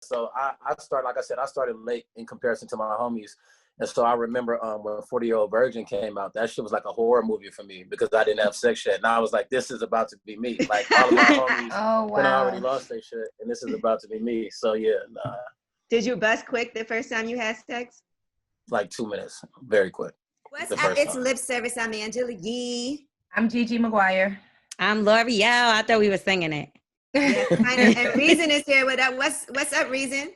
So I started, like I said, I started late in comparison to my homies. And so I remember when 40-Year-Old Virgin came out, that shit was like a horror movie for me because I didn't have sex yet. And I was like, this is about to be me. Like all of my homies then already lost their shit. And this is about to be me. So yeah, nah. Did you bust quick the first time you had sex? Like 2 minutes. Very quick. What's up? It's Lip Service. I'm Angela Yee. I'm Gigi McGuire. I'm L'Oreal. I thought we were singing it. Yeah, and Reason is here with us. What's up, Reason?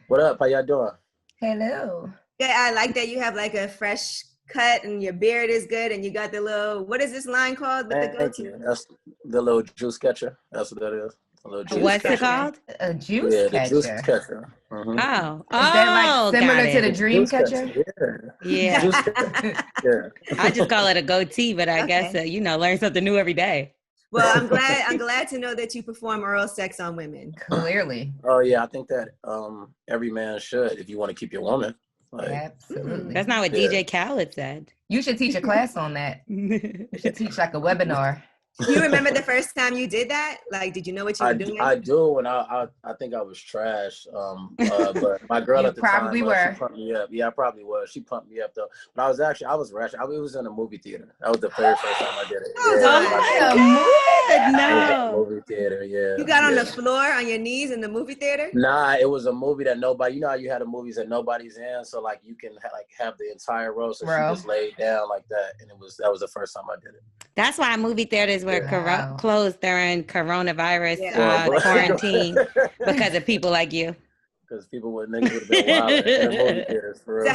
What up? How y'all doing? Hello. Yeah, I like that you have like a fresh cut and your beard is good and you got the little, what is this line called with the goatee? That's the little juice catcher. That's what that is. What's it called? A juice catcher. The juice catcher. Mm-hmm. Oh. Is that like similar to the dream catcher? Yeah. Yeah. I just call it a goatee, but I guess, learn something new every day. Well, I'm glad to know that you perform oral sex on women. Clearly. Oh yeah, I think that every man should if you want to keep your woman. Like, absolutely. That's not what DJ Khaled said. You should teach a class on that. You should teach like a webinar. Do you remember the first time you did that? Like, did you know what you were doing? I do, and I think I was trash. But my girl at the probably time, were. She pumped me up. Yeah, I probably was. She pumped me up though. But I was rash. I was in a movie theater. That was the very first time I did it. No. Movie theater. Yeah. You got on the floor on your knees in the movie theater? Nah, it was a movie that nobody. You know how you had the movies that nobody's in, so like you can have the entire row. So she just laid down like that, and that was the first time I did it. That's why movie theaters were closed during coronavirus quarantine because of people like you. Because niggas would have been wild in the movie theaters for real. So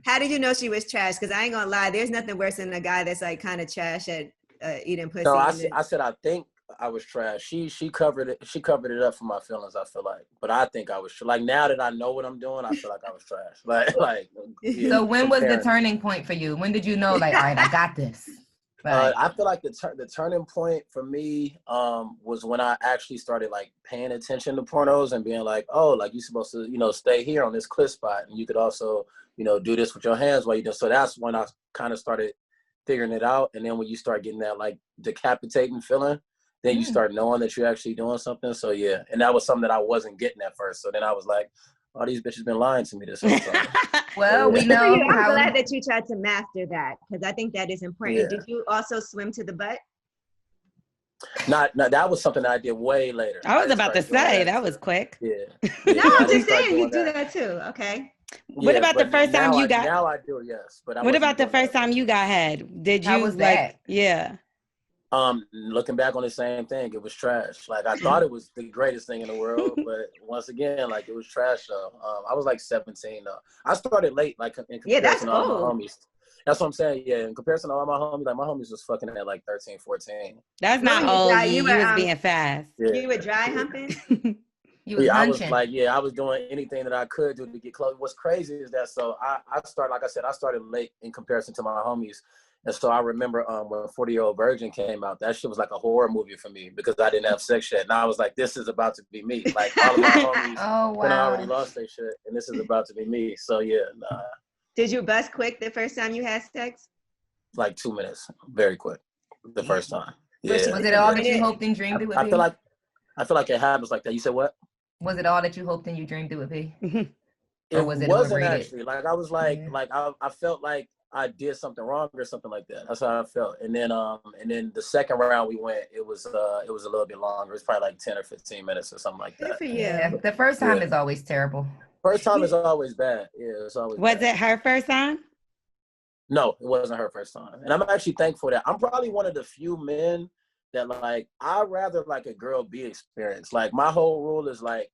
how did you know she was trash? Because I ain't gonna lie, there's nothing worse than a guy that's like kind of trash at eating pussy. No, I said I think I was trash. She covered it. She covered it up for my feelings. I feel like, but I think I was like now that I know what I'm doing, I feel like I was trash. Like. Yeah, so when was the turning point for you? When did you know? Like, all right, I got this. Right. I feel like the turning point for me was when I actually started like paying attention to pornos and being like, oh, like you're supposed to, stay here on this clit spot, and you could also, do this with your hands while you do. So that's when I kind of started figuring it out. And then when you start getting that like decapitating feeling, then you start knowing that you're actually doing something. So yeah, and that was something that I wasn't getting at first. So then I was like, oh, these bitches been lying to me this whole time. Well, we know. I'm glad that you tried to master that because I think that is important. Yeah. Did you also swim to the butt? No, that was something that I did way later. I was about to say that was quick. Yeah. No, I'm just saying you do that too. Okay. What about the first time you got? Now I do, yes. But what about the first time you got head? Did you How was that? Yeah. Looking back on the same thing, it was trash. Like I thought it was the greatest thing in the world, but once again, like it was trash though. I was like 17 though. I started late, like in comparison to all my homies. That's what I'm saying. Yeah, in comparison to all my homies, like my homies was fucking at like 13, 14. That's not old. You was being fast. Yeah. You were dry humping? I was like, I was doing anything that I could do to get close. What's crazy is that I started late in comparison to my homies. And so I remember when 40-Year-Old Virgin came out, that shit was like a horror movie for me because I didn't have sex yet. And I was like, this is about to be me. Like all of my homies then already lost their shit. And this is about to be me. So yeah, nah. Did you bust quick the first time you had sex? Like 2 minutes. Very quick. The first time. Yeah. Was it all that you hoped and dreamed it would be? I feel like it happens like that. You said what? Was it all that you hoped and you dreamed it would be? Or was it wasn't actually. Like I was like I felt like I did something wrong or something like that. That's how I felt. And then the second round we went, it was a little bit longer. It was probably like 10 or 15 minutes or something like that. Good for you. Yeah. The first time is always terrible. First time is always bad. Yeah, it's always Was bad. it her first time? No, it wasn't her first time. And I'm actually thankful that I'm probably one of the few men that like I'd rather like a girl be experienced. Like my whole rule is like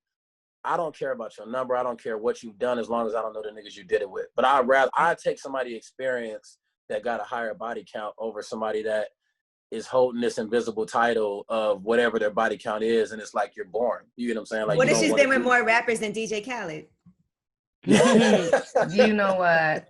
I don't care about your number. I don't care what you've done as long as I don't know the niggas you did it with. But I'd take somebody experienced that got a higher body count over somebody that is holding this invisible title of whatever their body count is. And it's like, you're boring. You get what I'm saying? Like, what if she's been with more rappers than DJ Khaled? You know what?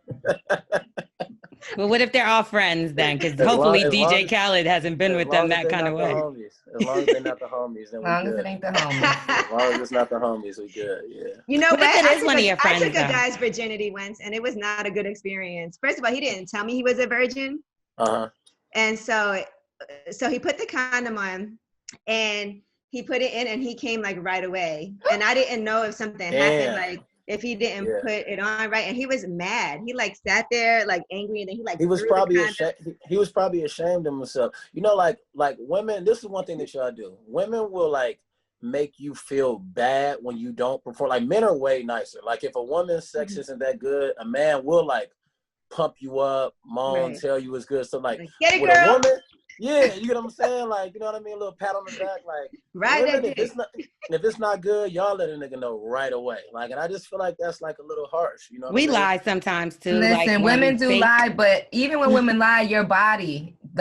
Well, what if they're all friends then? Because hopefully DJ Khaled hasn't been with them that kind of way. As long as they're not the homies, then as long as it ain't the homies. As long as it's not the homies, we good. Yeah. You know what? It is one of your friends. I took a guy's virginity once, and it was not a good experience. First of all, he didn't tell me he was a virgin. And so he put the condom on, and he put it in and he came like right away. And I didn't know if something happened, like if he didn't put it on right. And he was mad. He like sat there like angry, and then he like he was probably ashamed. He was probably ashamed of himself. You know, like women. This is one thing that y'all do. Women will like make you feel bad when you don't perform. Like men are way nicer. Like if a woman's sex isn't that good, a man will like pump you up, moan, tell you it's good. So like get it, with girl. a woman, yeah, you know what I'm saying? Like, you know what I mean? A little pat on the back, like women, if it's not good, y'all let a nigga know right away. Like, and I just feel like that's like a little harsh, you know what we I mean? lie sometimes too. Listen, like women do lie, but even when women lie, the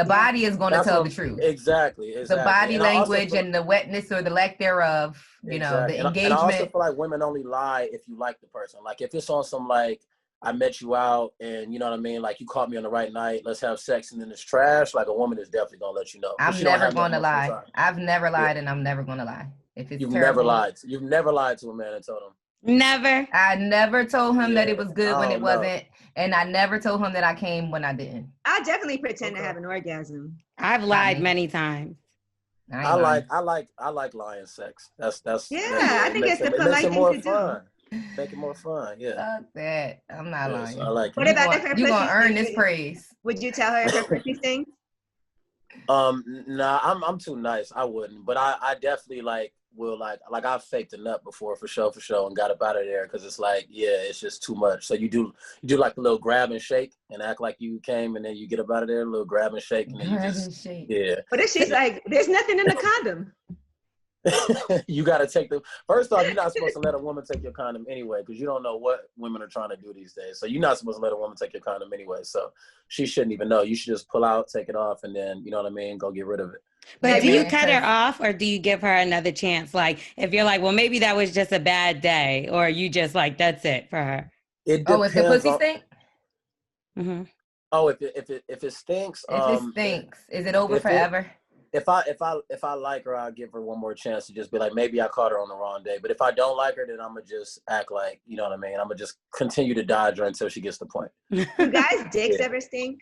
body is going to tell the truth. Exactly. The body language and the wetness or the lack thereof, you know, the engagement. And I also feel like women only lie if you like the person. Like if it's on some like, I met you out and you know what I mean? Like you caught me on the right night, let's have sex, and then it's trash. Like a woman is definitely gonna let you know. I'm never going to lie. I've never lied and I'm never going to lie. If it's You've terrible, never lied. You've never lied to a man and told him. Never. I never told him that it was good when it wasn't. And I never told him that I came when I didn't. I definitely pretend to have an orgasm. I've lied many times. I like lying sex. That's I think it's the polite thing to do. Make it more fun. Yeah. Fuck that. I'm not lying. So I like what about if her pussy you gonna earn stinks? this praise? Would you tell her if her pussy stinks? Nah, I'm too nice. I wouldn't. But I definitely will I've faked a nut before for sure, and got up out of there because it's like, yeah, it's just too much. So you do like a little grab and shake and act like you came, and then you get up out of there, a little grab and shake, and then you just yeah. But if she's like, there's nothing in the condom. You got to take first off, you're not supposed to let a woman take your condom anyway, because you don't know what women are trying to do these days. So you're not supposed to let a woman take your condom anyway. So she shouldn't even know. You should just pull out, take it off, and then, you know what I mean, go get rid of it. But do you cut her off or do you give her another chance? Like if you're like, well, maybe that was just a bad day, or you just like, that's it for her. It depends. If the pussy stink? Mm-hmm. Oh, if it stinks. If it stinks, is it over forever? If I like her, I'll give her one more chance to just be like, maybe I caught her on the wrong day. But if I don't like her, then I'm gonna just act like, you know what I mean? I'm gonna just continue to dodge her until she gets the point. Do guys' dicks ever stink?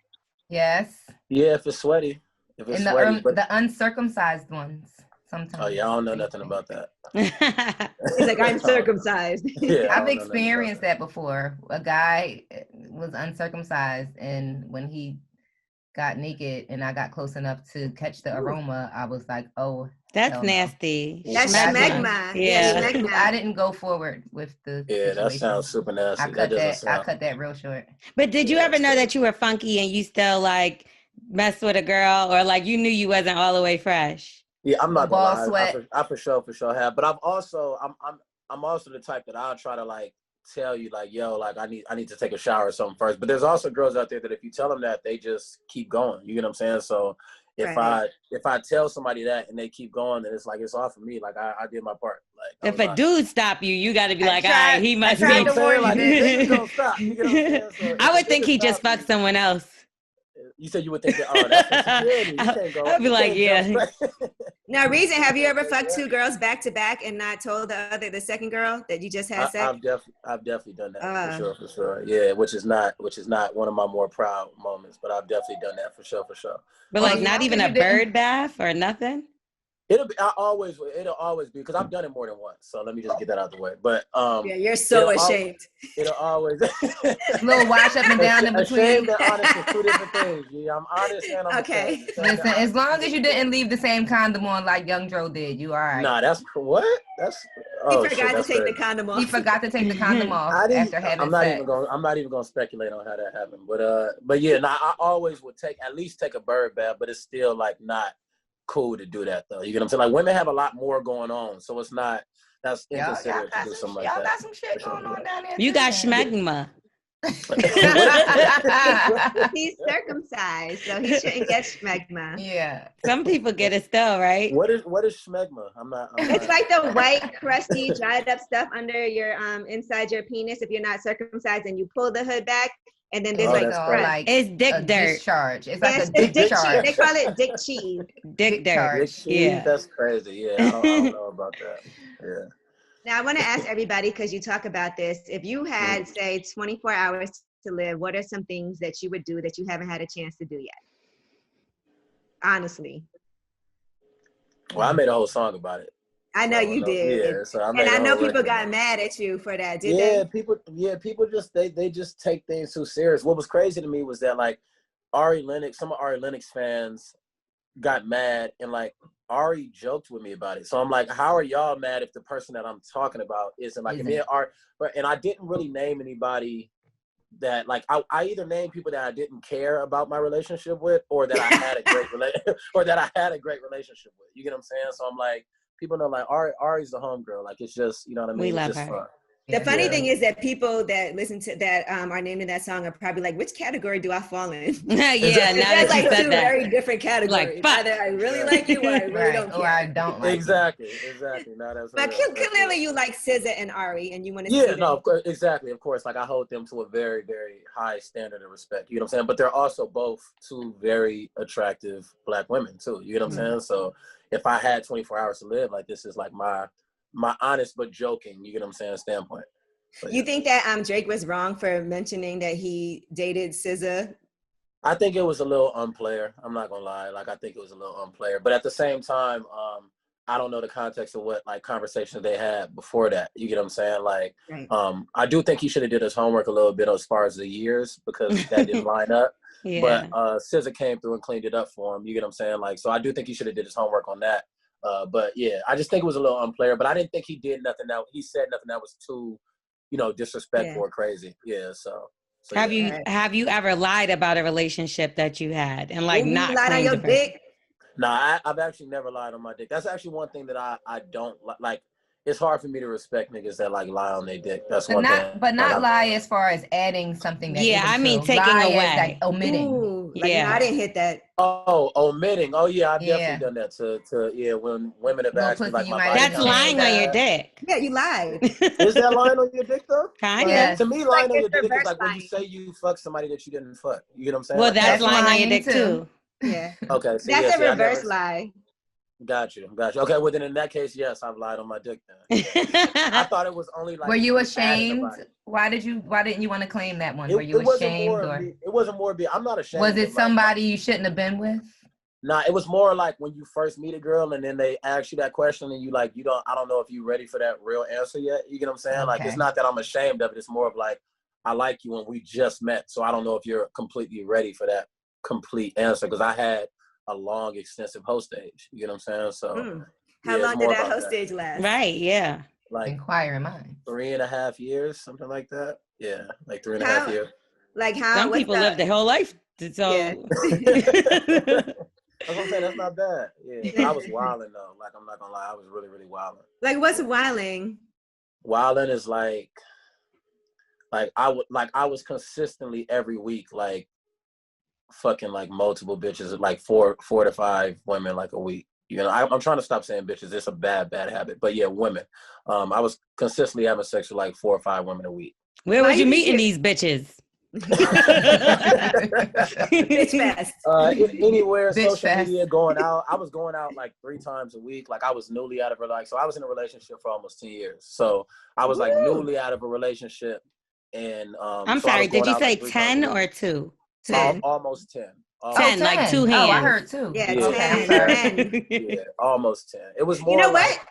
Yes. Yeah, if it's sweaty. If it's sweaty. But the uncircumcised ones sometimes. Oh yeah, I don't know nothing about that. He's like, I'm circumcised. Yeah, I've experienced that before. A guy was uncircumcised, and when he got naked and I got close enough to catch the aroma, I was like, oh, that's nasty. That's smegma. Yeah. I didn't go forward with the situation. That sounds super nasty. I cut that real short. But did you ever know that you were funky and you still like mess with a girl, or like you knew you wasn't all the way fresh? Yeah, I'm not ball gonna lie. sweat. I for sure have. But I'm also the type that I'll try to like tell you like, yo, like I need to take a shower or something first. But there's also girls out there that if you tell them that, they just keep going. You get what I'm saying? So if I tell somebody that and they keep going, then it's like it's all for me. Like I did my part. Like if a dude stop you, you got to be like, all right, he must be. I would think he just fucked someone else. You said you would think that, oh, that's insecurity. You can't go. I'd be like, yeah. Now, Reason, have you ever fucked two girls back to back and not told the second girl that you just had sex? I've definitely done that for sure. Yeah, which is not one of my more proud moments, but I've definitely done that for sure. But like not even a bird bath or nothing? It'll always be, because I've done it more than once. So let me just get that out of the way. But yeah, you're so ashamed. It'll always a little wash up and down in between. Ashamed and honest is two different things. Yeah, I'm honest and I'm okay. Listen, as long as you didn't leave the same condom on like Young Dro did, you all right. Nah, that's what? That's he forgot to take the condom off. He forgot to take the condom off after having sex. I'm not even gonna speculate on how that happened. But yeah, I always would at least take a bird bath, but it's still like not cool to do that though. You get what I'm saying? Like women have a lot more going on, so it's not. That's inconsiderate to do something like that. Y'all got some shit going on down there. You got schmegma. He's circumcised, so he shouldn't get schmegma. Yeah. Some people get it still, right? What is schmegma? It's like the white, crusty, dried up stuff under your inside your penis if you're not circumcised, and you pull the hood back. And then there's it's dick dirt. Discharge. It's like a dick discharge. They call it dick cheese. Dick dirt. Yeah, that's crazy. Yeah, I don't know about that. Yeah. Now I want to ask everybody, because you talk about this. If you had, say, 24 hours to live, what are some things that you would do that you haven't had a chance to do yet? Honestly. Well, I made a whole song about it. I know you did. Yeah, so I and I know people got mad at you for that, did they? People just they just take things too serious. What was crazy to me was that like some of Ari Lennox fans got mad, and like Ari joked with me about it. So I'm like, how are y'all mad if the person that I'm talking about isn't like me and Ari? And I didn't really name anybody that like I either named people that I didn't care about my relationship with, or that I had a great relationship with. You get what I'm saying? So I'm like, people know like Ari's the homegirl. Like it's just, you know what I mean? We it's love just her. fun. The funny thing is that people that listen to that are named in that song are probably like, which category do I fall in? Yeah, now that's that you like said two that. very different categories. Like, either I really like you or I really don't care. Or I don't like Exactly. Now that's but real. clearly you like SZA and Ari and you want to see them. Of course, exactly. Of course, like I hold them to a very, very high standard of respect. You know what I'm saying? But they're also both two very attractive Black women too. You know what I'm saying? So if I had 24 hours to live, like this is like my honest but joking, you get what I'm saying, standpoint. But, you think that Drake was wrong for mentioning that he dated SZA? I think it was a little unplayer. I'm not gonna lie. Like I think it was a little unplayer. But at the same time, I don't know the context of what like conversations they had before that. You get what I'm saying? Like, right. I do think he should have did his homework a little bit as far as the years, because that didn't line up. Yeah. But SZA came through and cleaned it up for him. You get what I'm saying? Like, so I do think he should have did his homework on that. But yeah, I just think it was a little unplayer. But I didn't think he did nothing that he said nothing that was too, disrespectful or crazy. Yeah. So have you ever lied about a relationship that you had and like not lied on your dick? Nah, I've actually never lied on my dick. That's actually one thing that I don't like. It's hard for me to respect niggas that like lie on their dick. That's one thing. But not lie as far as adding something that I mean true. taking lie away, as like omitting. Ooh, like, no, I didn't hit that. Oh, omitting. Oh yeah, I've definitely done that to when women have asked me like my body. That's lying on your dick. Yeah, you lied. Is that lying on your dick though? Kind of. To me, lying on your dick is like when you say you fuck somebody that you didn't fuck. You get what I'm saying? Well, like, that's lying on your dick too. Yeah. Okay. So that's a reverse lie. Got you. Okay, well then in that case, yes, I've lied on my dick then. I thought it was only like. Were you ashamed? Why didn't you want to claim that one? Were you ashamed or? It wasn't more. I'm not ashamed. Was it somebody you shouldn't have been with? Nah, it was more like when you first meet a girl and then they ask you that question and you like, I don't know if you're ready for that real answer yet. You get what I'm saying? Okay. Like, it's not that I'm ashamed of it. It's more of like, I like you and we just met. So I don't know if you're completely ready for that complete answer, because I had a long, extensive host stage. You get what I'm saying? So how long did that host stage last? Right, yeah. Like inquiring minds. 3.5 years, something like that. Yeah, like 3.5 years. Like how some people live their whole life. So yeah. I was gonna say that's not bad. Yeah, I was wilding though. Like I'm not gonna lie, I was really, really wilding. Like what's wilding? Wilding is like I was consistently every week like fucking like multiple bitches, like four to five women like a week. You know, I'm trying to stop saying bitches. It's a bad habit. But yeah, women. I was consistently having sex with like 4 or 5 women a week. Where was you meeting these bitches? Bitch fest. Anywhere, Bitch social fest. media, going out. I was going out like 3 times a week. Like I was newly out of so I was in a relationship for almost 10 years. So I was like newly out of a relationship. And I'm sorry, did you say 10 or 2? 10. Almost 10. 10, like 2 hands. Oh, I heard 2. Yeah, okay, 10. Yeah, almost 10. It was more. You know like, what?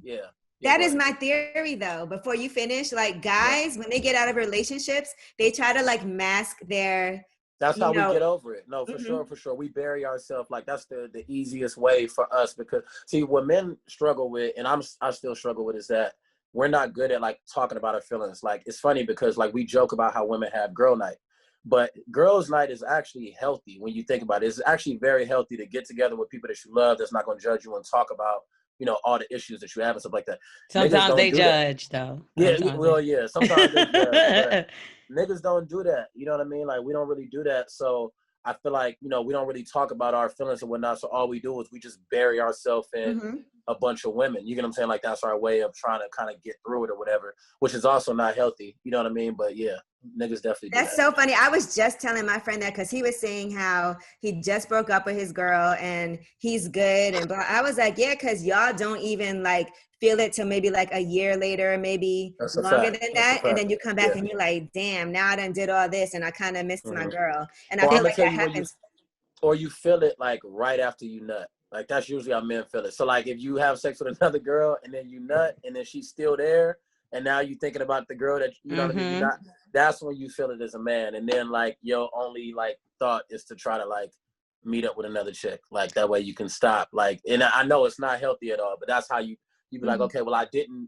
Yeah. That is my theory though. Before you finish, like guys, when they get out of relationships, they try to like mask their. That's how we get over it. No, for sure. We bury ourselves. Like that's the easiest way for us, because see what men struggle with, and I still struggle with, is that we're not good at like talking about our feelings. Like it's funny because like we joke about how women have girl night, but girls night is actually healthy when you think about it. It's actually very healthy to get together with people that you love that's not going to judge you and talk about, all the issues that you have and stuff like that. Sometimes they judge though. Yeah, yeah. Sometimes they judge. But niggas don't do that. You know what I mean? Like we don't really do that. So I feel like, we don't really talk about our feelings and whatnot. So all we do is we just bury ourselves in a bunch of women. You get what I'm saying? Like that's our way of trying to kind of get through it or whatever, which is also not healthy. You know what I mean? But yeah, niggas definitely do That's so funny. I was just telling my friend that because he was saying how he just broke up with his girl and he's good. And blah. I was like, yeah, because y'all don't even like feel it till maybe like a year later, maybe longer than that. And then you come back and you're like, damn, now I done did all this and I kind of missed my girl. And I feel like that happens. Or you feel it like right after you nut. Like that's usually how men feel it. So like if you have sex with another girl and then you nut and then she's still there and now you thinking about the girl that you know what I mean, you're not, that's when you feel it as a man. And then like your only like thought is to try to like meet up with another chick. Like that way you can stop. Like, and I know it's not healthy at all, but that's how you be like, okay, well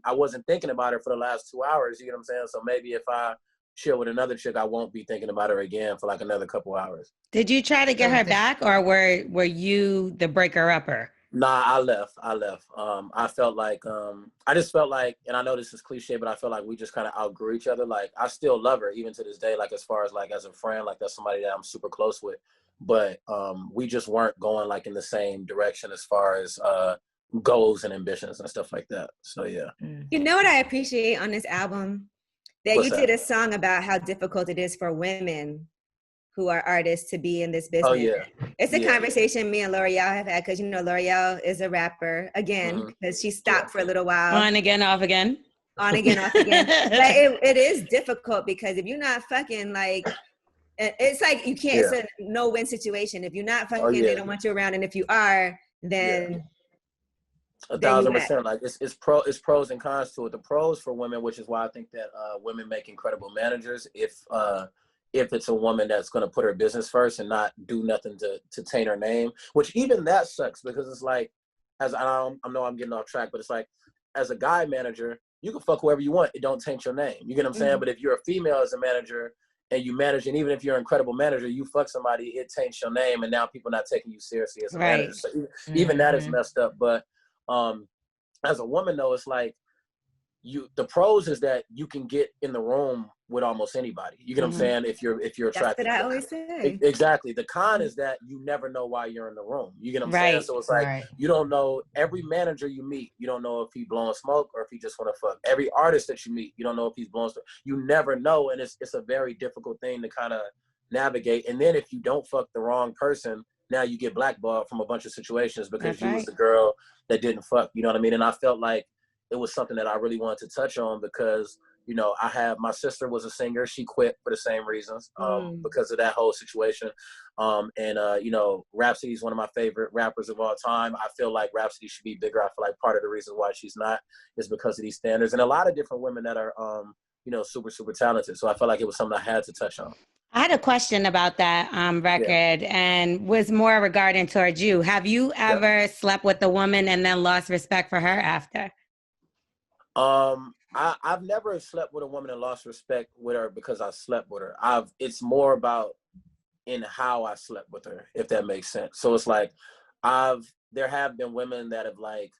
I wasn't thinking about her for the last 2 hours. You know what I'm saying? So maybe if I chill with another chick, I won't be thinking about her again for like another couple hours. Did you try to get her back, or were you the breaker upper? Nah, I left. I felt like, I just felt like, and I know this is cliche, but I felt like we just kind of outgrew each other. Like I still love her even to this day. Like as far as like as a friend, like that's somebody that I'm super close with. But we just weren't going like in the same direction as far as goals and ambitions and stuff like that. So yeah. You know what I appreciate on this album? That What's you did a song about how difficult it is for women who are artists to be in this business. Oh yeah. It's a conversation me and L'Oreal have had, because you know L'Oreal is a rapper again, because she stopped for a little while. On again, off again. On again, off again. But it is difficult because if you're not fucking, like, it's like you can't, it's a no-win situation. If you're not fucking, they don't want you around. And if you are, then 1,000%. Like it's pros and cons to it. The pros for women, which is why I think that women make incredible managers, if it's a woman that's going to put her business first and not do nothing to taint her name, which even that sucks, because it's like, as I know I'm getting off track, but it's like, as a guy manager, you can fuck whoever you want. It don't taint your name. You get what I'm saying? But if you're a female as a manager and you manage, and even if you're an incredible manager, you fuck somebody, it taints your name, and now people not taking you seriously as a manager. So even that is messed up. But as a woman though, it's like, the pros is that you can get in the room with almost anybody. You get what I'm saying? If you're attracted. That's what I always say. Exactly. The con is that you never know why you're in the room. You get what I'm saying? So it's like, you don't know, every manager you meet, you don't know if he blowing smoke or if he just want to fuck. Every artist that you meet, you don't know if he's blowing smoke. You never know. And it's a very difficult thing to kind of navigate. And then if you don't fuck the wrong person, now you get blackballed from a bunch of situations because you was the girl that didn't fuck. You know what I mean? And I felt like it was something that I really wanted to touch on because, you know, my sister was a singer. She quit for the same reasons, because of that whole situation. You know, Rhapsody is one of my favorite rappers of all time. I feel like Rhapsody should be bigger. I feel like part of the reason why she's not is because of these standards, and a lot of different women that are, you know, super, super talented. So I felt like it was something I had to touch on. I had a question about that record, and was more regarding towards you. Have you ever slept with a woman and then lost respect for her after? I've never slept with a woman and lost respect with her because I slept with her. It's more about in how I slept with her, if that makes sense. So it's like, there have been women that have like,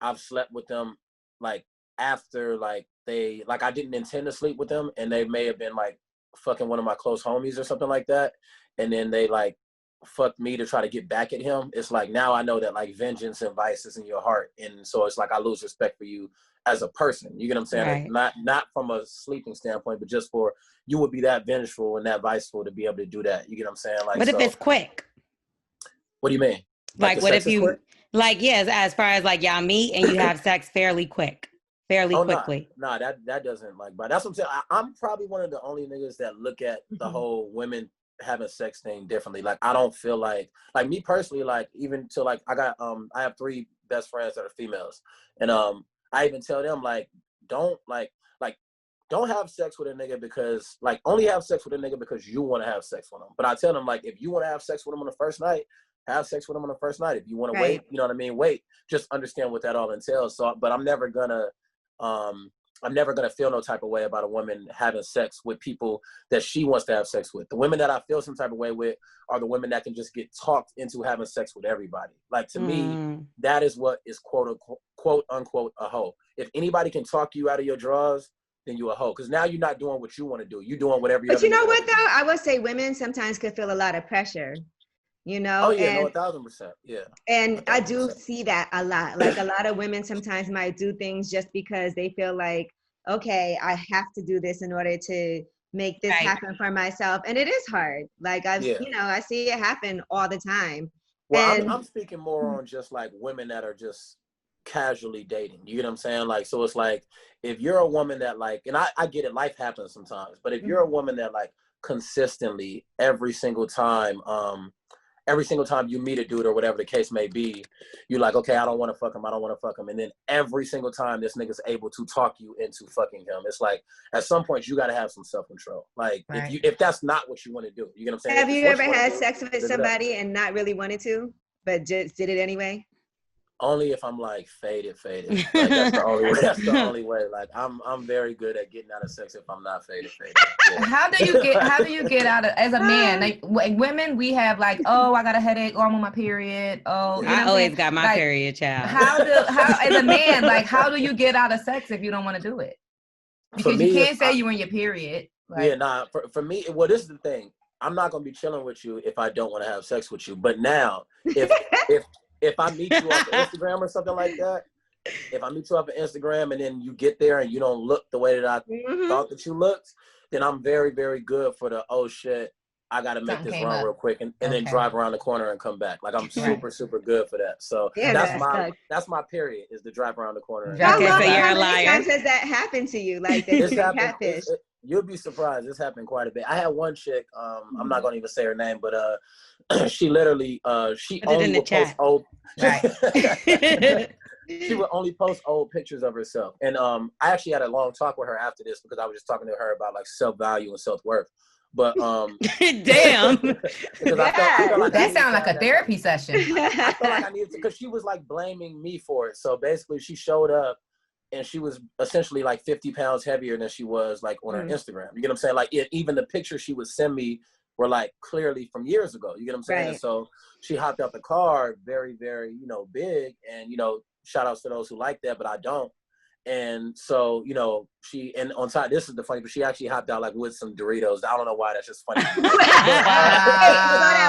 I've slept with them like after like I didn't intend to sleep with them, and they may have been like fucking one of my close homies or something like that. And then they like fucked me to try to get back at him. It's like, now I know that like vengeance and vice is in your heart. And so it's like, I lose respect for you as a person. You get what I'm saying? Right. Not from a sleeping standpoint, but just for, you would be that vengeful and that viceful to be able to do that. You get what I'm saying? Like, what if it's quick? What do you mean? Like what if you, like, yes, as far as like y'all meet and you have sex fairly quickly. No, that doesn't like, but that's what I'm saying. I'm probably one of the only niggas that look at the whole women having sex thing differently. Like, I don't feel like me personally, like even to like, I have 3 best friends that are females, and I even tell them like, don't have sex with a nigga because like, only have sex with a nigga because you want to have sex with him. But I tell them like, if you want to have sex with him on the first night, have sex with him on the first night. If you want to wait, you know what I mean? Wait. Just understand what that all entails. So, but I'm never gonna feel no type of way about a woman having sex with people that she wants to have sex with. The women that I feel some type of way with are the women that can just get talked into having sex with everybody. Like, to me, that is what is quote unquote a hoe. If anybody can talk you out of your drawers, then you a hoe. Because now you're not doing what you want to do. You're doing whatever. But you know what though? I would say women sometimes could feel a lot of pressure. You know? Oh yeah, no, 1,000%. Yeah. And 1,000%. I do see that a lot. Like, a lot of women sometimes might do things just because they feel like, okay, I have to do this in order to make this happen for myself. And it is hard. Like, you know, I see it happen all the time. Well, I'm speaking more on just like women that are just casually dating. You get what I'm saying? Like, so it's like, if you're a woman that like, and I get it, life happens sometimes, but if you're a woman that like consistently every single time, every single time you meet a dude or whatever the case may be, you're like, okay, I don't want to fuck him. I don't want to fuck him. And then every single time this nigga's able to talk you into fucking him, it's like, at some point you got to have some self-control. Like if that's not what you want to do, you get what I'm saying? Have you ever had sex with somebody and not really wanted to, but just did it anyway? Only if I'm like faded. Like, that's the only way. That's the only way. Like I'm very good at getting out of sex if I'm not faded. Yeah. How do you get out of, as a man, like women, we have like, oh, I got a headache, or I'm on my period. Oh, you know I always got my period, child. How as a man, like, how do you get out of sex if you don't want to do it? Because you can't say you in your period. Like, yeah, nah. For me, well, this is the thing. I'm not gonna be chilling with you if I don't want to have sex with you. But now, if I meet you off Instagram or something like that, if I meet you off of Instagram and then you get there and you don't look the way that I thought that you looked, then I'm very, very good for the, oh shit, I got to make this run real quick and then drive around the corner and come back. Like I'm super, super good for that. So that's my period, is to drive around the corner. How many times has that happened to you? Like that you catfish? You'll be surprised. This happened quite a bit. I had one chick, I'm not gonna even say her name, but she literally she only would post old she would only post old pictures of herself. And I actually had a long talk with her after this because I was just talking to her about like self-value and self-worth. But damn, that sounds like a therapy session. I felt like I needed to, because she was like blaming me for it. So basically she showed up and she was essentially like 50 pounds heavier than she was like on her Instagram. You get what I'm saying? Like even the pictures she would send me were like clearly from years ago. You get what I'm saying? Right. So she hopped out the car very, very, big, and, shout outs to those who like that, but I don't. And so, and on top, this is the funny, but she actually hopped out like with some Doritos. I don't know why, that's just funny.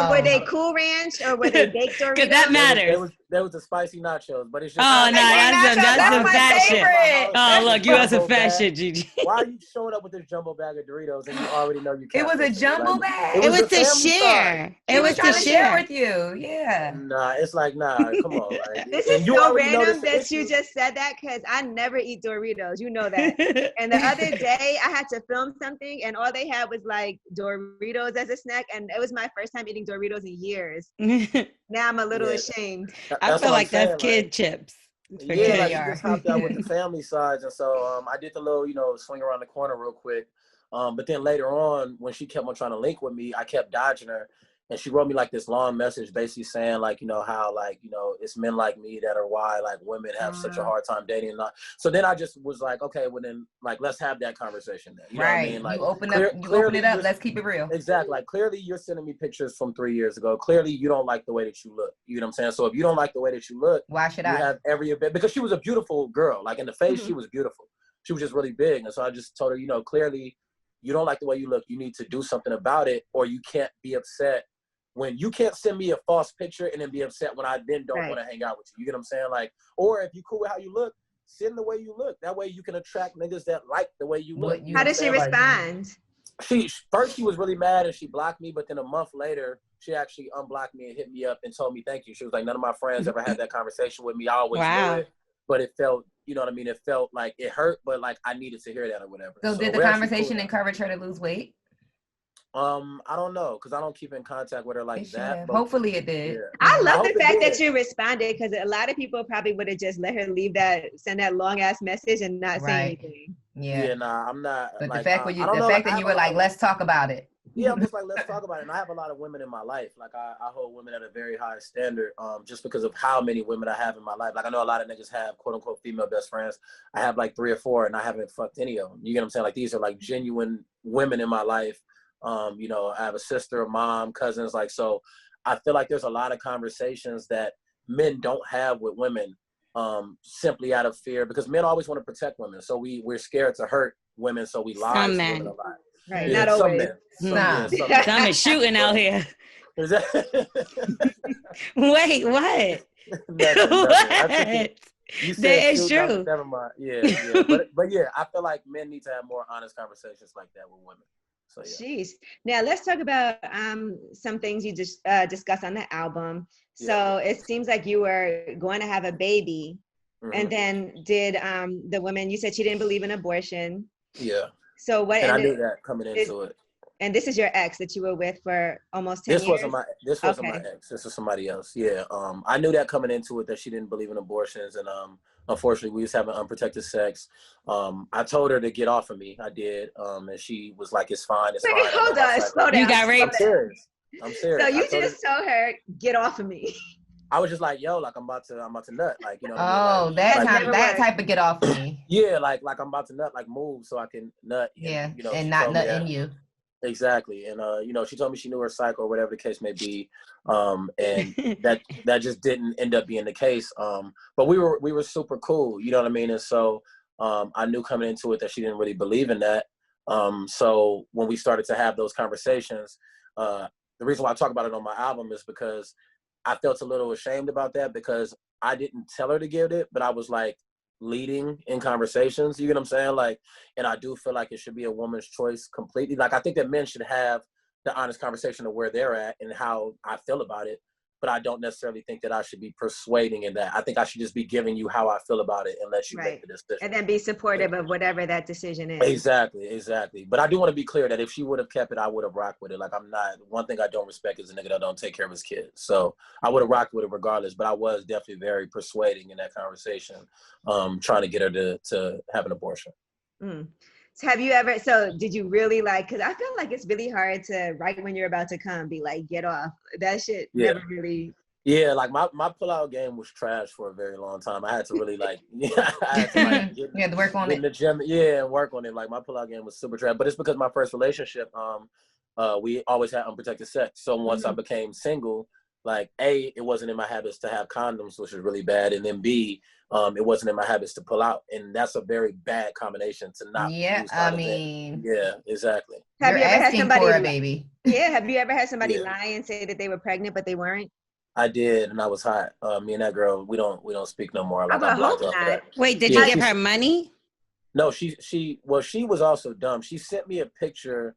Were they Cool Ranch or were they baked Doritos? Because that matters. There was the spicy nachos, but it's just. Oh, no, that's some fat shit. Oh, look, you got some fat shit, Gigi. Why are you showing up with this jumbo bag of Doritos and you already know you can't? It was a jumbo bag. It was to share. It was to share with you. Yeah. Nah, it's like, nah, come on. Like, this is so random that you just said that, because I never eat Doritos. You know that. And the other day I had to film something and all they had was like Doritos as a snack. And it was my first time eating Doritos in years. Now I'm a little ashamed. I feel like that's kid chips. Yeah, like you just hopped out with the family sides. And so I did the little, swing around the corner real quick. But then later on, when she kept on trying to link with me, I kept dodging her. And she wrote me like this long message basically saying like, how like, it's men like me that are why like women have such a hard time dating and not. So then I just was like, okay, well then like, let's have that conversation then. You know what I mean? Like, you open it up, let's keep it real. Exactly. Like clearly you're sending me pictures from 3 years ago. Clearly you don't like the way that you look. You know what I'm saying? So if you don't like the way that you look, why should I? You have every bit, because she was a beautiful girl. Like in the face, she was beautiful. She was just really big. And so I just told her, clearly you don't like the way you look. You need to do something about it, or you can't be upset when you can't send me a false picture and then be upset when I then don't want to hang out with you. You get what I'm saying? Like, or if you cool with how you look, send the way you look. That way you can attract niggas that like the way you look. How did she respond? First she was really mad and she blocked me, but then a month later, she actually unblocked me and hit me up and told me thank you. She was like, none of my friends ever had that conversation with me. I always knew it, but it felt, you know what I mean? It felt like it hurt, but like I needed to hear that or whatever. So did the conversation encourage her to lose weight? I don't know, because I don't keep in contact with her like that. But hopefully it did. Yeah. I love the fact that you responded, because a lot of people probably would have just let her send that long ass message and not say anything. Yeah, nah, I'm not. But like, the fact that you were like, let's talk about it. Yeah, I'm just like, let's talk about it. And I have a lot of women in my life. Like I hold women at a very high standard, just because of how many women I have in my life. Like I know a lot of niggas have quote unquote female best friends. I have like 3 or 4 and I haven't fucked any of them. You get what I'm saying? Like these are like genuine women in my life. I have a sister, a mom, cousins, like, so I feel like there's a lot of conversations that men don't have with women, simply out of fear, because men always want to protect women. So we're scared to hurt women. So we lie to women a lot. Right. Yeah, not always. Some is shooting out here. Is that? Wait, what? Nothing. What? That is true. Never mind. Yeah. But yeah, I feel like men need to have more honest conversations like that with women. So, yeah. Jeez. Now let's talk about some things you just discussed on the album. So it seems like you were going to have a baby, and then did the woman, you said she didn't believe in abortion. Yeah. So what? And I knew that coming into it. And this is your ex that you were with for almost 10 This years? wasn't my Okay. ex. This was somebody else. Yeah. I knew that coming into it that she didn't believe in abortions, and unfortunately we was having unprotected sex. I told her to get off of me. I did. And she was like, "It's fine. It's Wait, fine." I hold know my on. cycle. Slow down. You got slow raped? down. I'm serious. So you I told her, just told her, get off of me. I was just like, "Yo, like I'm about to nut." Like, you know what I Oh, mean? that Like, time, that type of get off of me. yeah, like I'm about to nut, like move so I can nut. And, Yeah, you know, and she not told me nutting that. you. Exactly. And you know, she told me she knew her cycle or whatever the case may be. And that just didn't end up being the case. But we were super cool, you know what I mean? And so I knew coming into it that she didn't really believe in that. So when we started to have those conversations, the reason why I talk about it on my album is because I felt a little ashamed about that, because I didn't tell her to get it, but I was like leading in conversations, you get what I'm saying? Like, and I do feel like it should be a woman's choice completely. Like, I think that men should have the honest conversation of where they're at and how I feel about it, but I don't necessarily think that I should be persuading in that. I think I should just be giving you how I feel about it and let you make the decision. And then be supportive of whatever that decision is. Exactly. But I do want to be clear that if she would have kept it, I would have rocked with it. Like, I'm not, one thing I don't respect is a nigga that don't take care of his kids. So I would have rocked with it regardless, but I was definitely very persuading in that conversation, trying to get her to have an abortion. So have you ever, so did you really like, because I feel like it's really hard to, right when you're about to come, be like, get off. That shit never really. Yeah, like my pullout game was trash for a very long time. I had to really like, I had to like you had to work on it in the gym, and work on it. Like my pullout game was super trash, but it's because my first relationship, we always had unprotected sex. So once I became single, like A, it wasn't in my habits to have condoms, which is really bad, and then B, it wasn't in my habits to pull out, and that's a very bad combination to not. Yeah, use I mean, yeah, exactly. Have you ever had somebody, for a baby? Yeah, have you ever had somebody lie and say that they were pregnant but they weren't? I did, and I was hot. Me and that girl, we don't speak no more. Like, I hope not. Wait, did you give her money? No, she was also dumb. She sent me a picture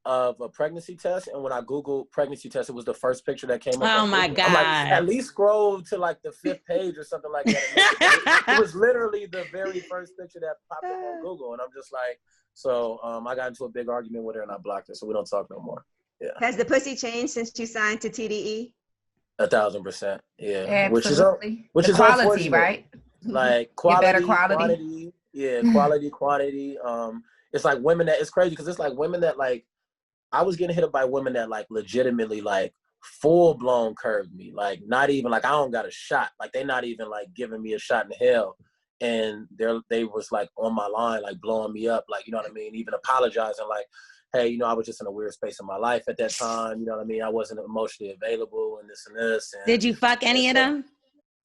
of a pregnancy test, and when I Googled pregnancy test, it was the first picture that came up. Oh my God. I'm like, at least scroll to like the 5th page or something like that. It was literally the very first picture that popped up on Google, and I'm just like, so I got into a big argument with her and I blocked her, so we don't talk no more. Yeah. Has the pussy changed since you signed to TDE? 1,000%. Yeah. Absolutely. Which the is quality, right? Like quality, better quantity. Yeah, quantity. It's like women that, it's crazy because it's like women that like, I was getting hit up by women that like legitimately like full blown curved me. Like not even like I don't got a shot. Like they not even like giving me a shot in hell. And they was like on my line, like blowing me up, like, you know what I mean? Even apologizing, like, hey, you know, I was just in a weird space in my life at that time. You know what I mean? I wasn't emotionally available and this and this. And, did you fuck any of them?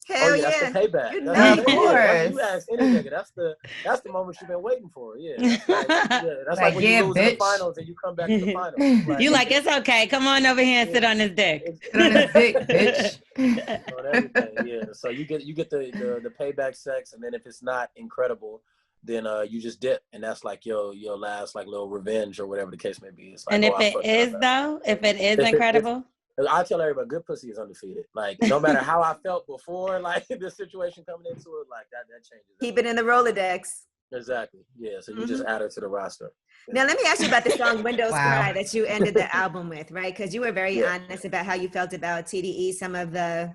Hell that's the payback. You know, That's of course. You ask any nigga, that's the moment you've been waiting for. Yeah. That's like when you lose in the finals and you come back to the finals. Like, you like, it's okay. Come on over here and sit on his dick. Sit on his dick, bitch. On everything, yeah. So you get the payback sex, and then if it's not incredible, then you just dip, and that's like your last like little revenge or whatever the case may be. It's like, and if it is incredible. I tell everybody, good pussy is undefeated. Like, no matter how I felt before, like, this situation coming into it, like, that changes. Keep it in the Rolodex. Exactly. Yeah, so you just add her to the roster. Yeah. Now, let me ask you about the song Windows Cry that you ended the album with, right? Because you were very honest about how you felt about TDE, some of the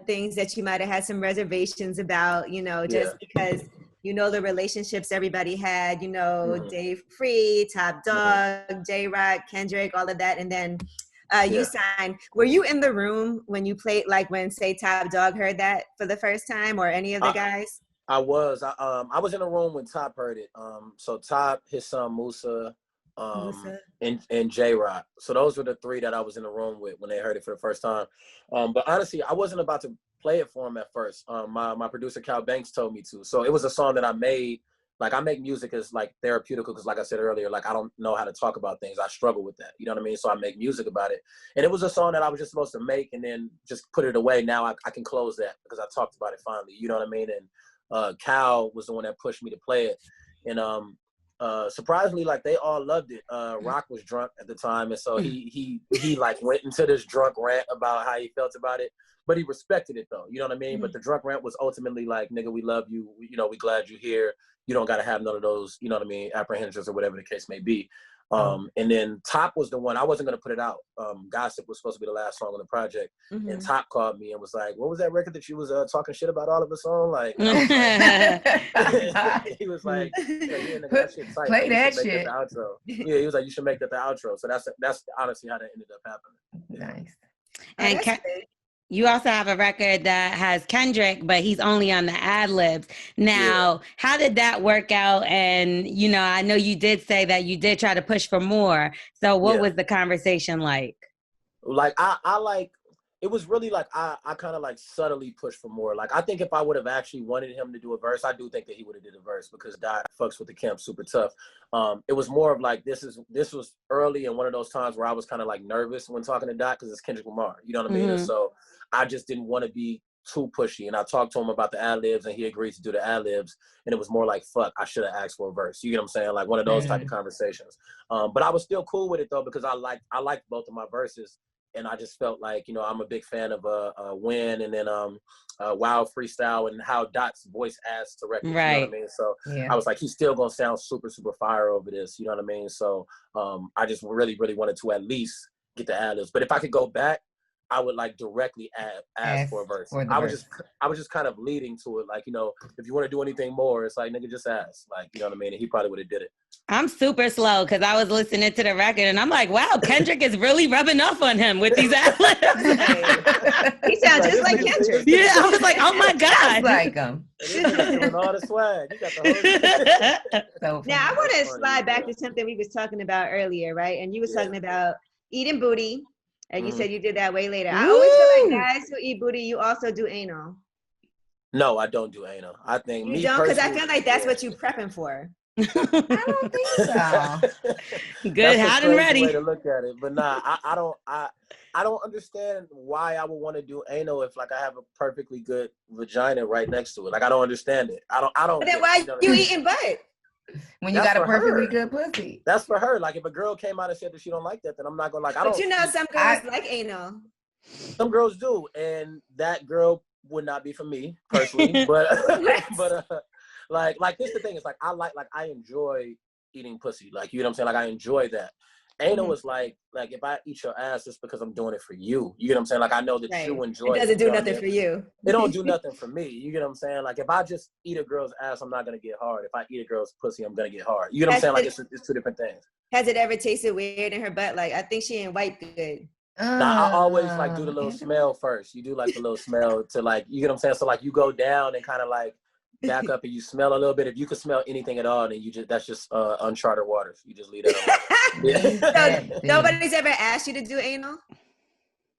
things that you might have had some reservations about, you know, just because, you know, the relationships everybody had, you know, Dave Free, Top Dog, J-Rock, Kendrick, all of that. And then you signed. Were you in the room when you played, like when, say, Top Dog heard that for the first time, or any of the guys? I was. I was in a room when Top heard it. So Top, his son Musa, and J-Rock. So those were the 3 that I was in the room with when they heard it for the first time. But honestly, I wasn't about to play it for him at first. My producer Cal Banks told me to. So it was a song that I made. Like, I make music as like therapeutical because, like I said earlier, like I don't know how to talk about things. I struggle with that. You know what I mean? So I make music about it. And it was a song that I was just supposed to make and then just put it away. Now I can close that because I talked about it finally. You know what I mean? And Cal was the one that pushed me to play it. And surprisingly, like, they all loved it. Rock was drunk at the time, and so he like went into this drunk rant about how he felt about it. But he respected it though, you know what I mean? But the drunk rant was ultimately like, nigga, we love you. You know, we glad you're here. You don't got to have none of those, you know what I mean, apprehensions or whatever the case may be. And then Top was the one, I wasn't going to put it out. Gossip was supposed to be the last song on the project. And Top called me and was like, what was that record that you was talking shit about all of us on? Like, I was like he was like, yeah, nigga, that shit tight. Play that shit. That the outro. Yeah, he was like, you should make that the outro. So that's honestly how that ended up happening. Yeah. Nice. And you also have a record that has Kendrick, but he's only on the ad libs. Now, how did that work out? And, you know, I know you did say that you did try to push for more. So what was the conversation like? Like, I like, it was really like, I kind of like subtly pushed for more. Like, I think if I would have actually wanted him to do a verse, I do think that he would have did a verse because Dot fucks with the camp super tough. It was more of like, this was early and one of those times where I was kind of like nervous when talking to Dot because it's Kendrick Lamar, you know what I mean? And so I just didn't want to be too pushy. And I talked to him about the ad libs and he agreed to do the ad libs. And it was more like, fuck, I should have asked for a verse. You get what I'm saying? Like one of those type of conversations. But I was still cool with it though, because I liked both of my verses. And I just felt like, you know, I'm a big fan of Win and then Wild Freestyle and how Dot's voice adds to records, right. You know what I mean? So I was like, he's still going to sound super, super fire over this. You know what I mean? So I just really, really wanted to at least get the ad libs. But if I could go back, I would like directly ask for a verse. I was just kind of leading to it. Like, you know, if you want to do anything more, it's like, nigga, just ask. Like, you know what I mean? And he probably would have did it. I'm super slow because I was listening to the record and I'm like, wow, Kendrick is really rubbing off on him with these ad libs. He sounds just like Kendrick. Yeah, I was like, oh my God. Like him. All the swag. You got the whole Now, I want to slide back to something we was talking about earlier, right? And you was talking about eating booty. And you said you did that way later. I always feel like guys who eat booty, you also do anal. No, I don't do anal. I think you don't, because I feel like that's what you prepping for. I don't think so. Good, hot and ready. Way to look at it, but nah, I don't understand why I would want to do anal if like I have a perfectly good vagina right next to it. Like I don't understand it. I don't. But then why you eating butt? When you got a perfectly good pussy. That's for her. Like if a girl came out and said that she don't like that, then I'm not gonna like. But you know, some girls like anal. Some girls do, and that girl would not be for me personally. but like this the thing is like I enjoy eating pussy. Like you know what I'm saying? Like I enjoy that. Anal is like if I eat your ass, it's because I'm doing it for you. You get what I'm saying? Like I know that you enjoy it. It doesn't do nothing for you. It don't do nothing for me. You get what I'm saying? Like if I just eat a girl's ass, I'm not gonna get hard. If I eat a girl's pussy, I'm gonna get hard. You get what I'm saying? Like it's two different things. Has it ever tasted weird in her butt? Like I think she ain't white good. Now, I always like do the little smell first. You do like the little smell to like, you get what I'm saying? So like you go down and kind of like back up and you smell a little bit. If you can smell anything at all, then that's just uncharted waters. You just leave that So nobody's ever asked you to do anal?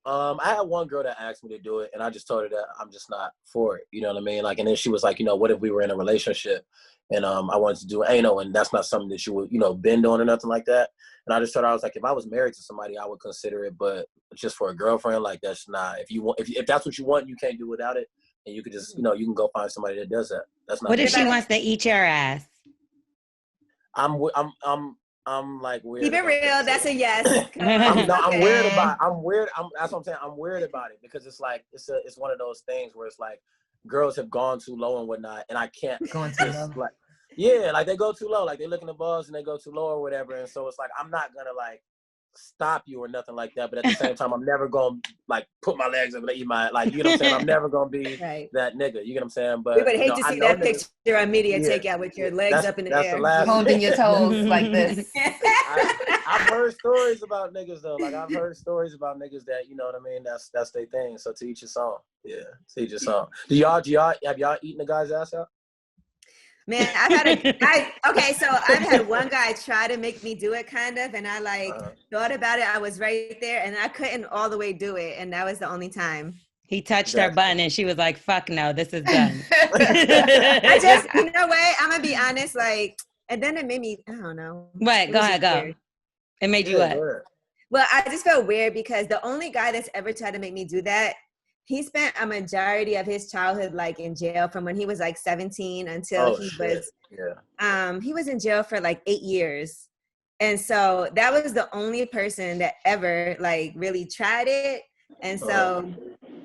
I had one girl that asked me to do it and I just told her that I'm just not for it. You know what I mean? Like, and then she was like, you know, what if we were in a relationship and I wanted to do anal and that's not something that you would, you know, bend on or nothing like that. And I just thought, I was like, if I was married to somebody, I would consider it, but just for a girlfriend, like that's not, if that's what you want, you can't do without it. And you could just, you know, you can go find somebody that does that. That's not. What if she wants to eat your ass? I'm like weird. Keep it real. That's a yes. I'm weird about. That's what I'm saying. I'm weird about it because it's like it's one of those things where it's like girls have gone too low and whatnot, and I can't going too low. Like, yeah, like they go too low, like they look in the balls and they go too low or whatever, and so it's like I'm not gonna like stop you or nothing like that, but at the same time I'm never gonna like put my legs up and eat my, like, you know what I'm saying, I'm never gonna be that nigga, you get what I'm saying? But we would hate to see that picture on media takeout with your legs up in the air, holding your toes like this. I've heard stories about niggas though, like I've heard stories about niggas that, you know what I mean, that's their thing. So to each his song. Yeah, to each his song. Have y'all eaten a guy's ass out? Man, so I've had one guy try to make me do it kind of, and I thought about it. I was right there and I couldn't all the way do it. And that was the only time. He touched her button and she was like, fuck no, this is done. I just, you know what? I'm going to be honest, like, and then it made me, I don't know. What? Go ahead, go. It made you what? Well, I just felt weird because the only guy that's ever tried to make me do that, he spent a majority of his childhood like in jail from when he was like 17 until he was in jail for like 8 years. And so that was the only person that ever like really tried it. And so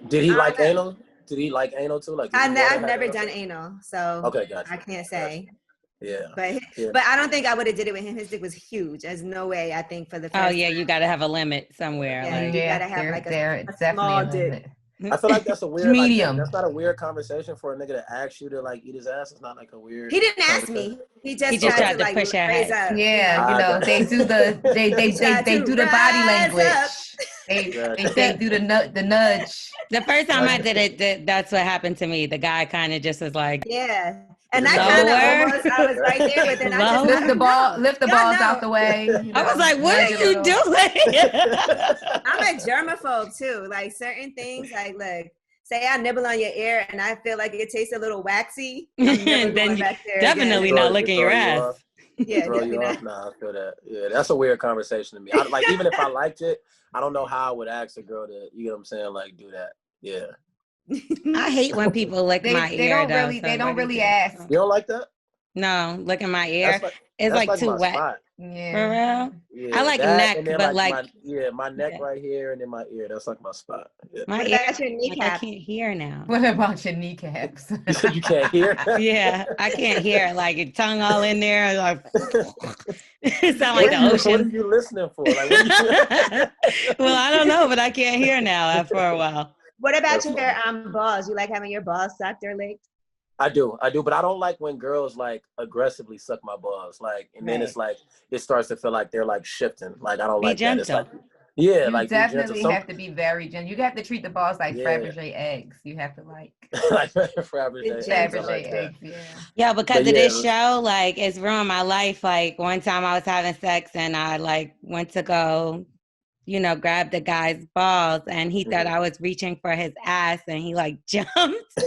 did he like anal? Did he like anal too? Like I've never done anal, so okay, gotcha. I can't say. Yeah. But I don't think I would have did it with him. His dick was huge. There's no way. I think for the first. Oh yeah, you got to have a limit somewhere. Yeah, Like, you gotta have like a definitely small a limit. dick. I feel like that's a weird medium. Like, that's not a weird conversation for a nigga to ask you to like eat his ass. It's not like a weird. He didn't ask me. He just tried to like push her raise head. up. Yeah, you know, they do the they do the body language. They do the nudge. The first time I did it, that's what happened to me. The guy kind of just was like, yeah. And I kind of almost, I was right there, but then I just lift the balls out the way. You know, I was like, what are you doing? I'm a germaphobe too. Like certain things, like look, say I nibble on your ear and I feel like it tastes a little waxy. Then you definitely not licking your ass. Yeah, throw you off. Nah, I feel that. Yeah, that's a weird conversation to me. Like even if I liked it, I don't know how I would ask a girl to, you know what I'm saying, like do that. Yeah. I hate when people lick my ear. They don't really ask. You don't like that? No, licking my ear. It's like too wet. Spot. Yeah. For real? Yeah, I like that, neck, but like my neck right here and then my ear. That's like my spot. Yeah. My ear. Like, I can't hear now. What about your kneecaps? You said you can't hear? Yeah, I can't hear. Like your tongue all in there. Like it sound like the ocean. What are you listening for? Like, well, I don't know, but I can't hear now after a while. What about your balls? You like having your balls sucked or licked? I do, but I don't like when girls like aggressively suck my balls, like, and then it's like it starts to feel like they're like shifting. Like I don't like gentle. that. It's like, yeah, you like definitely have to be very gentle. You have to treat the balls like Fabergé eggs. You have to like Fabergé eggs. Yeah, because of this show, like it's ruined my life. Like one time I was having sex and I like went to go, you know, grab the guy's balls and he thought I was reaching for his ass and he like jumped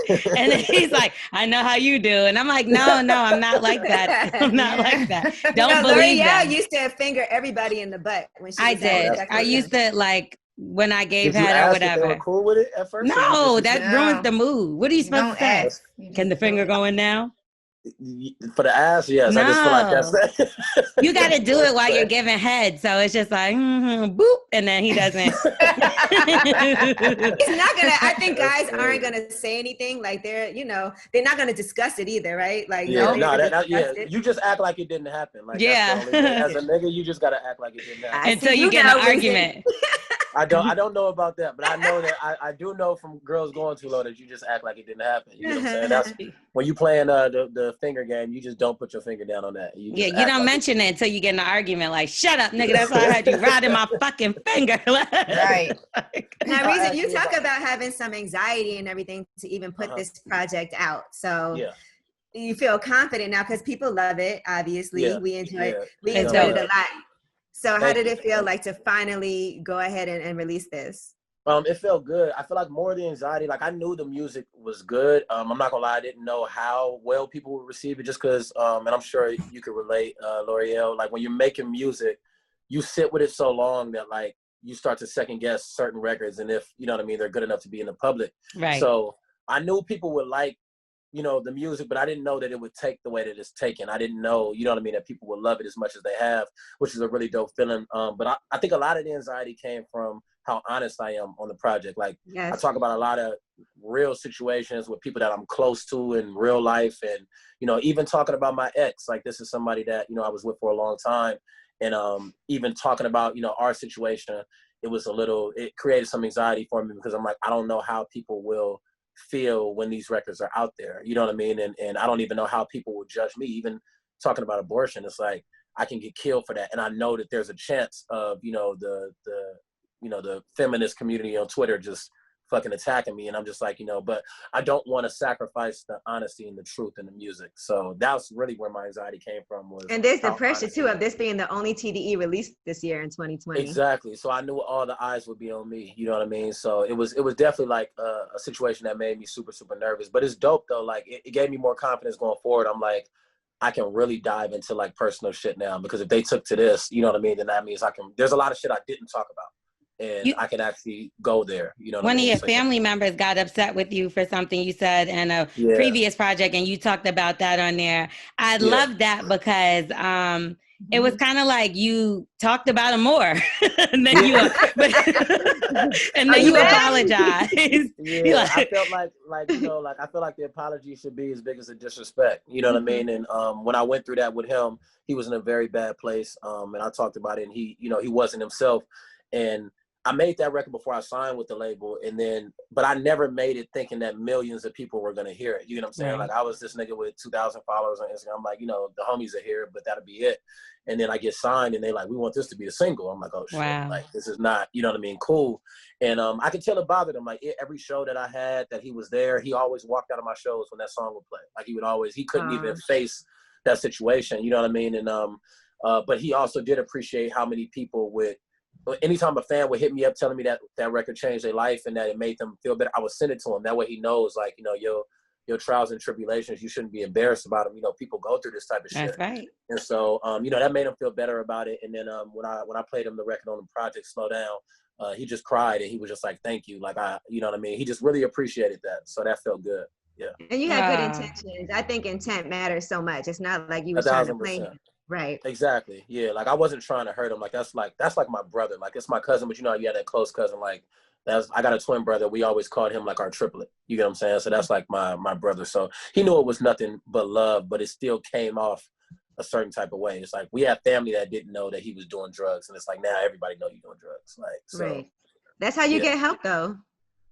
and then he's like, I know how you do. And I'm like, no, I'm not like that. I'm not like that. Don't believe that. L'Oreal used to finger everybody in the butt when she I did. I used to like when I gave head or whatever. They were cool with it at first? No, that ruins the mood. What are you supposed to say? Can the finger go in now? For the ass, yes. No. I just feel like that's you got to do it while you're giving head. So it's just like, boop, and then he doesn't. He's not gonna. I think guys aren't gonna say anything. Like they're not gonna discuss it either, right? Like you just act like it didn't happen. Like as a nigga, you just gotta act like it didn't happen until you get an argument. I don't know about that, but I know that I do know from girls going too low that you just act like it didn't happen. You know what I'm saying? That's when you playing the finger game. You just don't put your finger down on that. You don't mention it until you get in an argument. Like, shut up, nigga. That's why I had you riding my fucking finger. Right. Now, Reason, you talk about having some anxiety and everything to even put this project out. So you feel confident now because people love it. Obviously, we enjoy it. We enjoyed it a lot. So how did it feel like to finally go ahead and release this? It felt good. I feel like more of the anxiety, like I knew the music was good. I'm not gonna lie, I didn't know how well people would receive it just because, and I'm sure you could relate, L'Oreal, like when you're making music, you sit with it so long that like you start to second guess certain records and if, you know what I mean, they're good enough to be in the public. Right. So I knew people would like, the music, but I didn't know that it would take the way that it's taken. I didn't know, you know what I mean, that people would love it as much as they have, which is a really dope feeling. But I think a lot of the anxiety came from how honest I am on the project. Like I talk about a lot of real situations with people that I'm close to in real life. And, even talking about my ex, like this is somebody that, I was with for a long time. And even talking about, our situation, it created some anxiety for me because I'm like, I don't know how people will feel when these records are out there, you know what I mean? And I don't even know how people will judge me. Even talking about abortion, it's like I can get killed for that, and I know that there's a chance of the feminist community on Twitter just fucking attacking me, and I'm just like, but I don't want to sacrifice the honesty and the truth in the music. So that's really where my anxiety came from. And there's the pressure too of this being the only TDE released this year in 2020. Exactly. So I knew all the eyes would be on me. You know what I mean? So it was definitely like a situation that made me super, super nervous. But it's dope though. Like it gave me more confidence going forward. I'm like, I can really dive into like personal shit now because if they took to this, you know what I mean, then that means there's a lot of shit I didn't talk about. And I can actually go there. One of your family members got upset with you for something you said in a previous project, and you talked about that on there. I love that because it was kind of like you talked about him more, and then you, and then you apologized. Yeah, I felt like you know, like I feel like the apology should be as big as the disrespect. You know what I mean? And when I went through that with him, he was in a very bad place. And I talked about it, and he, you know, he wasn't himself. And I made that record before I signed with the label, and then, but I never made it thinking that millions of people were gonna hear it. You know what I'm saying? Right. Like I was this nigga with 2,000 followers on Instagram. I'm like, you know, the homies are here, but that'll be it. And then I get signed, and they like, we want this to be a single. I'm like, oh shit, Wow. like this is not, you know what I mean? Cool. And I could tell it bothered him. Like every show that I had that he was there, he always walked out of my shows when that song would play. Like he would always, he couldn't even face that situation. You know what I mean? And but he also did appreciate how many people would. Anytime a fan would hit me up telling me that that record changed their life and that it made them feel better, I would send it to him. That way he knows, like, you know, your trials and tribulations, you shouldn't be embarrassed about them. You know, people go through this type of shit. That's right. And so, you know, that made him feel better about it. And then when I played him the record on the project, Slow Down, he just cried and he was just like, thank you. Like, you know what I mean? He just really appreciated that. So that felt good. Yeah. And you had good intentions. I think intent matters so much. It's not like you were trying to play him. Right. Exactly. Yeah. Like I wasn't trying to hurt him. Like that's like my brother. Like it's my cousin, but you know, you had that close cousin. Like I got a twin brother. We always called him like our triplet. You get what I'm saying? So that's like my brother. So he knew it was nothing but love, but it still came off a certain type of way. It's like we have family that didn't know that he was doing drugs, and it's like now everybody know you're doing drugs. Like so. Right. That's how you get help though.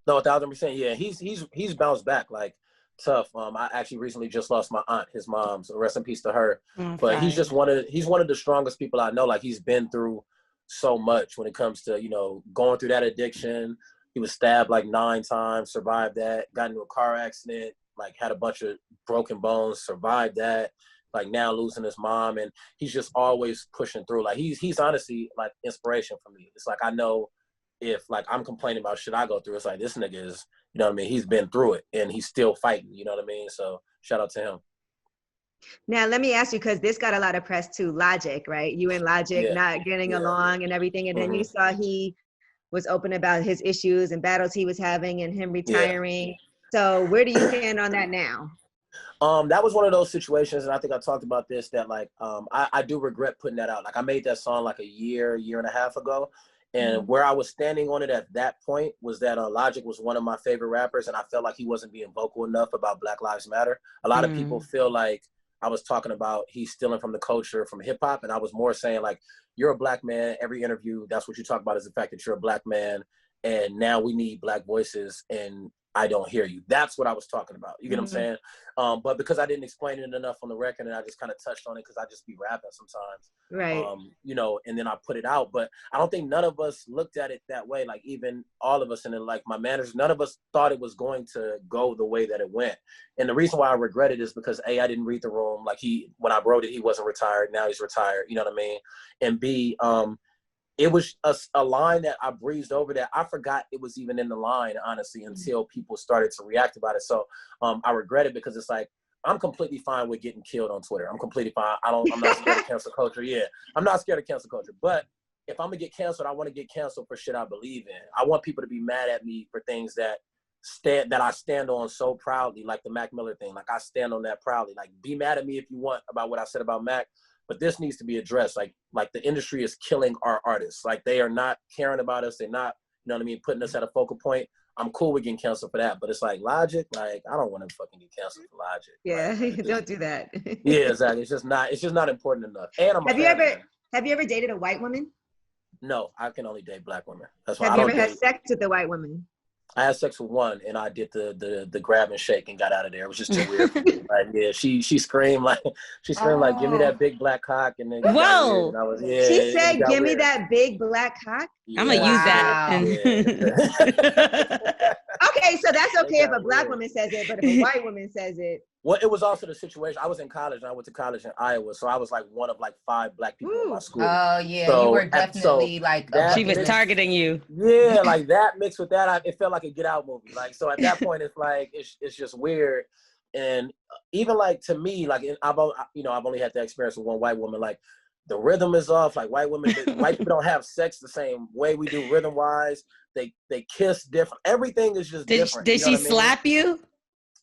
No, 1,000%. Yeah. He's bounced back. Like tough. I actually recently just lost my aunt, his mom, so rest in peace to her. But he's just one of the strongest people I know. Like he's been through so much when it comes to, you know, going through that addiction. He was stabbed like 9 times, survived that, got into a car accident, like had a bunch of broken bones, survived that, like now losing his mom, and he's just always pushing through. Like he's honestly like inspiration for me. It's like I know if like I'm complaining about shit I go through, it's like this nigga is, you know what I mean? He's been through it and he's still fighting, you know what I mean? So shout out to him. Now, let me ask you, because this got a lot of press too, Logic, right? You and Logic not getting along and everything. And then you saw he was open about his issues and battles he was having and him retiring. So where do you stand on that now? That was one of those situations, and I think I talked about this, that like, I do regret putting that out. Like I made that song like a year and a half ago. And where I was standing on it at that point was that Logic was one of my favorite rappers, and I felt like he wasn't being vocal enough about Black Lives Matter. A lot of people feel like I was talking about he's stealing from the culture, from hip hop, and I was more saying like, you're a Black man. Every interview, that's what you talk about, is the fact that you're a Black man, and now we need Black voices, and I don't hear you. That's what I was talking about. You get what I'm saying? But because I didn't explain it enough on the record, and I just kind of touched on it because I just be rapping sometimes. Right. You know, and then I put it out. But I don't think none of us looked at it that way. Like even all of us, and then like my managers, none of us thought it was going to go the way that it went. And the reason why I regret it is because A, I didn't read the room. Like when I wrote it, he wasn't retired. Now he's retired. You know what I mean? And B, it was a line that I breezed over that I forgot it was even in the line, honestly, until people started to react about it. So I regret it because it's like, I'm completely fine with getting killed on Twitter. I'm completely fine. I'm not scared of cancel culture. Yeah, I'm not scared of cancel culture. But if I'm gonna get canceled, I want to get canceled for shit I believe in. I want people to be mad at me for things that I stand on so proudly, like the Mac Miller thing. Like I stand on that proudly. Like be mad at me if you want about what I said about Mac. But this needs to be addressed. Like the industry is killing our artists. Like they are not caring about us. They're not, you know what I mean, putting us at a focal point. I'm cool with getting canceled for that. But it's like Logic, like I don't want to fucking get canceled for Logic. Yeah, like, don't do that. Yeah, exactly. It's just not important enough. And have you ever dated a white woman? No, I can only date Black women. That's why have you ever had sex with a white woman? I had sex with one, and I did the grab and shake and got out of there. It was just too weird for me. Like, yeah, she screamed like give me that big black cock, and then whoa, and I was, she said, give me that big black cock. Yeah. I'm gonna use that. Yeah. Okay, so that's okay if a Black woman says it, but if a white woman says it. Well, it was also the situation. I was in college, and I went to college in Iowa, so I was like one of like 5 Black people in my school. Oh yeah, so, you were definitely like she was targeting you. Yeah, like that mixed with that, it felt like a Get Out movie. Like so, at that point, it's like it's just weird, and even like to me, like I've only had that experience with one white woman. Like the rhythm is off. Like white people don't have sex the same way we do rhythm wise. They kiss different. Everything is just different. Did she slap you?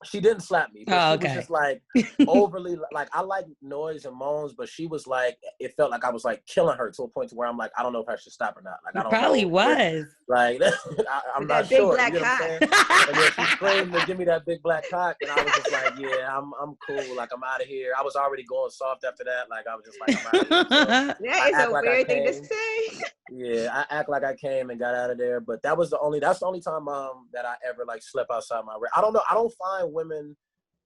She didn't slap me, but Oh, she okay. was just like overly like, I like noise and moans, but she was like, it felt like I was like killing her to a point to where I'm like, I don't know if I should stop or not. Like, I You don't probably know. was. Like, I'm With not that big sure. black You know what I'm cock. saying? And then she screamed to give me that big black cock, and I was just like, yeah, I'm cool. Like, I'm out of here. I was already going soft after that. Like, I was just like, I'm out of here. So That I is act a like I weird thing to came. say. Yeah, I act like I came and got out of there. But that's the only time that I ever like slept outside my race. I don't know. I don't find women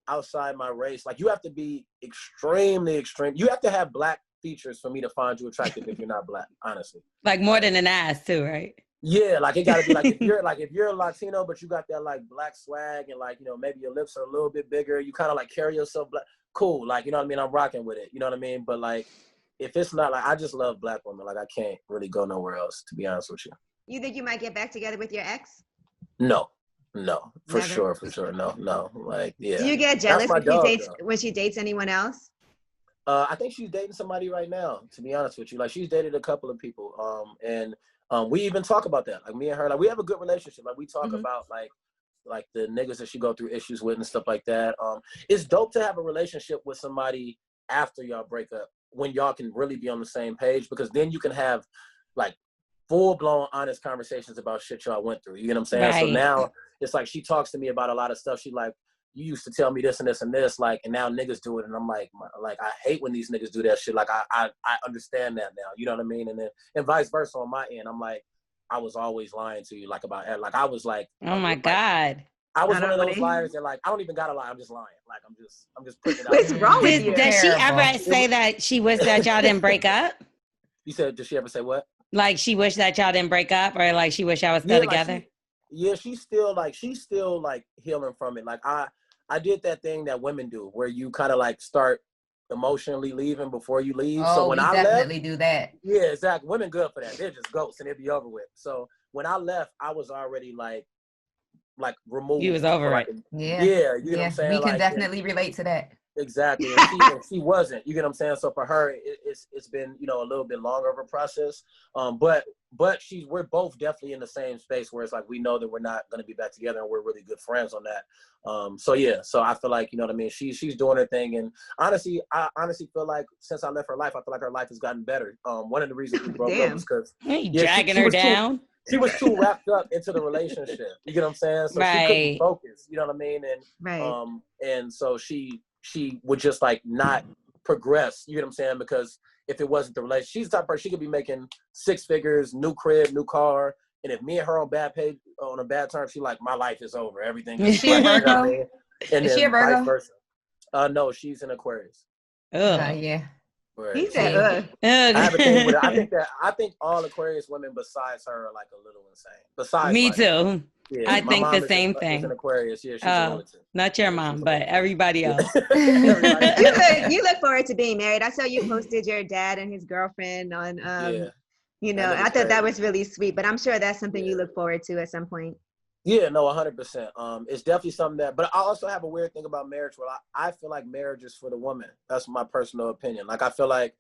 outside my race. Like, you have to be extremely extreme. You have to have black features for me to find you attractive if you're not black, honestly. Like more than an ass too, right? Yeah, like it gotta be like if you're a Latino but you got that like black swag and like, you know, maybe your lips are a little bit bigger, you kind of like carry yourself black, cool, like, you know what I mean, I'm rocking with it, you know what I mean? But like if it's not, like, I just love black women, like I can't really go nowhere else, to be honest with you. You think you might get back together with your ex? No, for Never? sure, no, like, yeah. Do you get That's jealous my dog, when she dates anyone else? I think she's dating somebody right now, to be honest with you. Like, she's dated a couple of people. And we even talk about that. Like, me and her, like, we have a good relationship. Like, we talk about like the niggas that she go through issues with and stuff like that. It's dope to have a relationship with somebody after y'all break up, when y'all can really be on the same page, because then you can have like full-blown honest conversations about shit y'all went through. You get what I'm saying? Right. So now it's like she talks to me about a lot of stuff. She like, you used to tell me this and this and this, like, and now niggas do it, and I'm like, I hate when these niggas do that shit. Like, I understand that now, you know what I mean? And then, and vice versa on my end, I'm like, I was always lying to you, like, about, like, I was like, Oh my God. I was one of those liars that, like, I don't even gotta lie, I'm just lying. Like, I'm just putting it out. What's wrong with you? Does she ever Terrible. say that she wished that y'all didn't break up? You said, did she ever say what? Like she wished that y'all didn't break up, or like she wished y'all was still together? She's still like healing from it. Like, I did that thing that women do, where you kind of like start emotionally leaving before you leave. Oh, so when I definitely left, do that. yeah, exactly. Women good for that. They're just ghosts and it'd be over with. So when I left, I was already like removed. You was over it. Yeah. Yeah, you know what I'm saying? We can like, definitely relate to that. Exactly. And she wasn't, you get what I'm saying? So for her, it's been, you know, a little bit longer of a process. But we're both definitely in the same space where it's like, we know that we're not going to be back together and we're really good friends on that. So yeah, so I feel like, you know what I mean? She's doing her thing. And honestly, I feel like since I left her life, I feel like her life has gotten better. One of the reasons we broke up was because dragging her down. She was too wrapped up into the relationship. You get what I'm saying? So she couldn't focus, you know what I mean? And and so she would just like not progress, you know what I'm saying? Because if it wasn't the relationship, she's the type of person, she could be making 6 figures, new crib, new car, and if me and her on a bad term, she like, my life is over, everything is she a Virgo? you know what I mean? And is then she a Virgo? vice versa. No, she's an Aquarius. Yeah. Right. He said, I have a thing with her. I think all Aquarius women besides her are like a little insane. Besides me like, too. yeah, I think the same is thing. an Aquarius. Yeah, she's a lunatic. Not your mom, but everybody else. you look forward to being married. I saw you posted your dad and his girlfriend on you know, I thought that was really sweet, but I'm sure that's something you look forward to at some point. Yeah, no, 100%. It's definitely something that, but I also have a weird thing about marriage where I feel like marriage is for the woman. That's my personal opinion. Like, I feel like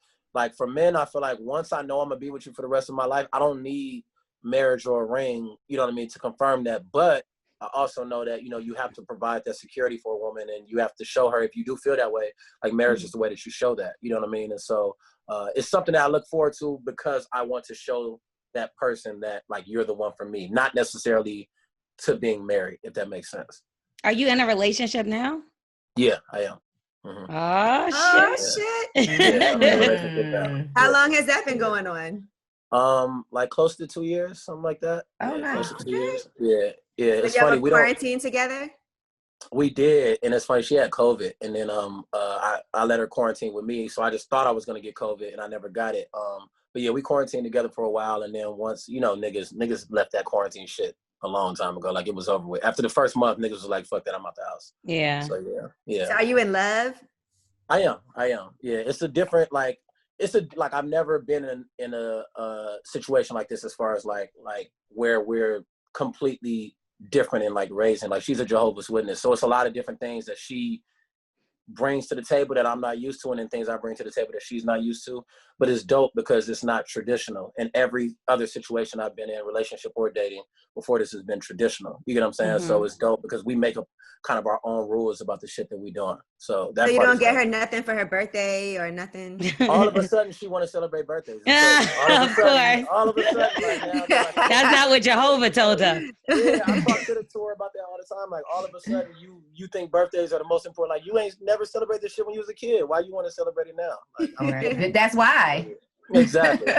for men, I feel like once I know I'm gonna be with you for the rest of my life, I don't need marriage or a ring, you know what I mean, to confirm that. But I also know that, you know, you have to provide that security for a woman, and you have to show her, if you do feel that way, like marriage is the way that you show that, you know what I mean? And so it's something that I look forward to because I want to show that person that like, you're the one for me, not necessarily to being married, if that makes sense. Are you in a relationship now? Yeah, I am. Mm-hmm. Oh shit! Yeah, how long has that been going on? Like close to 2 years, something like that. Oh, yeah, nice. Close to 2 years. Yeah. So It's funny. We quarantined together. We did, and it's funny. She had COVID, and then I let her quarantine with me. So I just thought I was gonna get COVID, and I never got it. But yeah, we quarantined together for a while, and then once, you know, niggas left that quarantine shit a long time ago. Like, it was over with. After the first month, niggas was like, fuck that, I'm out the house. Yeah. So yeah. So are you in love? I am. Yeah, it's a different, like, I've never been in a situation like this, as far as like where we're completely different in like raising. Like, she's a Jehovah's Witness, so it's a lot of different things that she brings to the table that I'm not used to, and then things I bring to the table that she's not used to. But it's dope because it's not traditional. And every other situation I've been in, relationship or dating, before this has been traditional. You get what I'm saying? Mm-hmm. So it's dope because we make up kind of our own rules about the shit that we doing. So that So you part don't is get dope. her nothing for her birthday or nothing? All of a sudden, she want to celebrate birthdays. Of course. All of a sudden, like now, they're like, That's not what Jehovah told her. yeah, I talk to her about that all the time. Like, all of a sudden, you think birthdays are the most important. Like, you ain't never celebrated this shit when you was a kid. Why you want to celebrate it now? Like, Right. That's why. Exactly.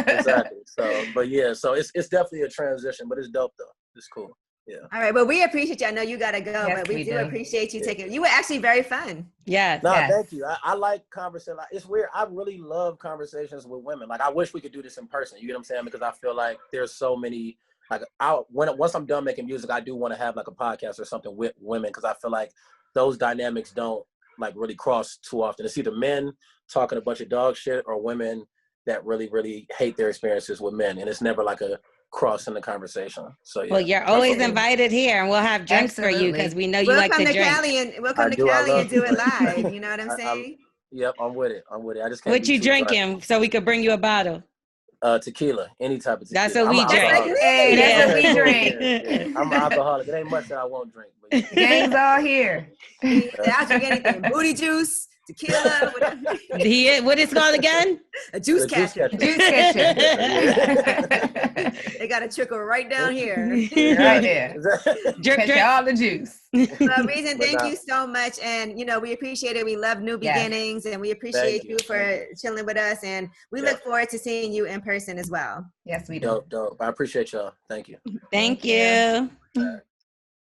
So, but yeah, so it's definitely a transition, but it's dope though. It's cool. Yeah. All right, well, we appreciate you. I know you gotta go, Yes, but we do appreciate you taking. You were actually very fun. Yes. No, Yes. thank you. I like conversation. Like, it's weird. I really love conversations with women. Like, I wish we could do this in person. You get what I'm saying? Because I feel like there's so many. Like, once I'm done making music, I do want to have like a podcast or something with women, because I feel like those dynamics don't like really cross too often. It's either men talking a bunch of dog shit or women that really, really hate their experiences with men, and it's never like a cross in the conversation. So yeah. Well, you're always invited here, and we'll have drinks for you because we know you like to drink. We'll come to Cali and do it live. You know what I'm saying? Yep, I'm with it. I just can't. What you drinking so we could bring you a bottle? Tequila, any type of tequila. That's what we drink. Hey, that's what we drink. Yeah. I'm an alcoholic. It ain't much that I won't drink. But yeah. Gang's all here. I'll drink anything. Booty juice, tequila, whatever. What is it called again? A juice catcher. Juice catcher. They got to trickle right down here. Right there. Drip. All the juice. Reason, thank you so much. And, we appreciate it. We love new beginnings, and we appreciate you for chilling with us. And we look forward to seeing you in person as well. Yes, we do. Dope. I appreciate y'all. Thank you. Thank you.